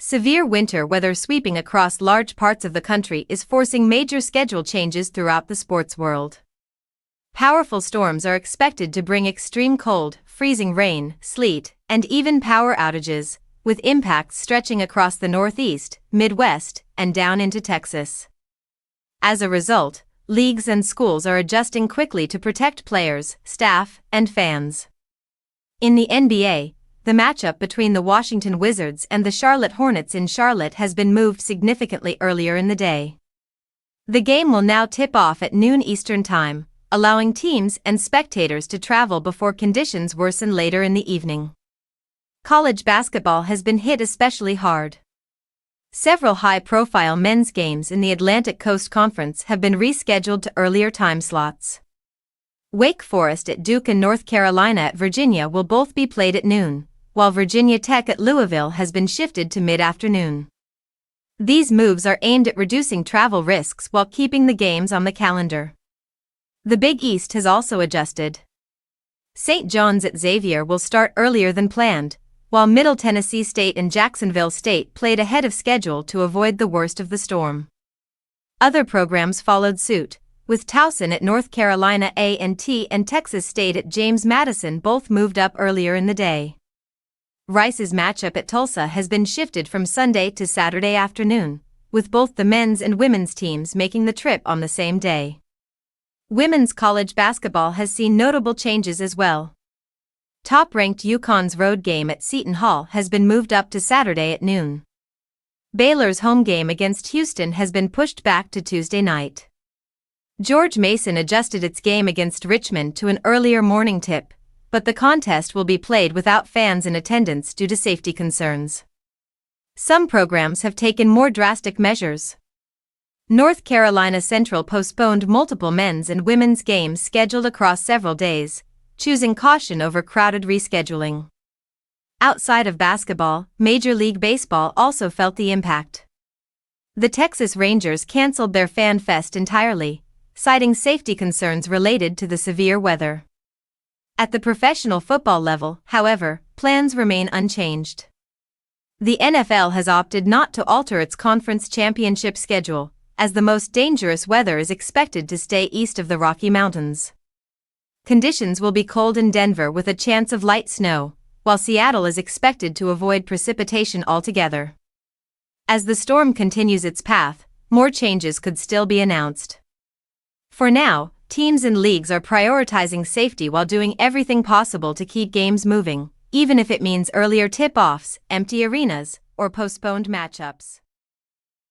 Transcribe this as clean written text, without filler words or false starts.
Severe winter weather sweeping across large parts of the country is forcing major schedule changes throughout the sports world. Powerful storms are expected to bring extreme cold, freezing rain, sleet, and even power outages, with impacts stretching across the Northeast, Midwest, and down into Texas. As a result, leagues and schools are adjusting quickly to protect players, staff, and fans. In the NBA, the matchup between the Washington Wizards and the Charlotte Hornets in Charlotte has been moved significantly earlier in the day. The game will now tip off at noon Eastern Time, allowing teams and spectators to travel before conditions worsen later in the evening. College basketball has been hit especially hard. Several high-profile men's games in the Atlantic Coast Conference have been rescheduled to earlier time slots. Wake Forest at Duke and North Carolina at Virginia will both be played at noon, while Virginia Tech at Louisville has been shifted to mid-afternoon. These moves are aimed at reducing travel risks while keeping the games on the calendar. The Big East has also adjusted. St. John's at Xavier will start earlier than planned, while Middle Tennessee State and Jacksonville State played ahead of schedule to avoid the worst of the storm. Other programs followed suit, with Towson at North Carolina A&T and Texas State at James Madison both moved up earlier in the day. Rice's matchup at Tulsa has been shifted from Sunday to Saturday afternoon, with both the men's and women's teams making the trip on the same day. Women's college basketball has seen notable changes as well. Top-ranked UConn's road game at Seton Hall has been moved up to Saturday at noon. Baylor's home game against Houston has been pushed back to Tuesday night. George Mason adjusted its game against Richmond to an earlier morning tip, but the contest will be played without fans in attendance due to safety concerns. Some programs have taken more drastic measures. North Carolina Central postponed multiple men's and women's games scheduled across several days, choosing caution over crowded rescheduling. Outside of basketball, Major League Baseball also felt the impact. The Texas Rangers canceled their Fan Fest entirely, citing safety concerns related to the severe weather. At the professional football level, however, plans remain unchanged. The NFL has opted not to alter its conference championship schedule, as the most dangerous weather is expected to stay east of the Rocky Mountains. Conditions will be cold in Denver with a chance of light snow, while Seattle is expected to avoid precipitation altogether. As the storm continues its path, more changes could still be announced. For now, teams and leagues are prioritizing safety while doing everything possible to keep games moving, even if it means earlier tip-offs, empty arenas, or postponed matchups.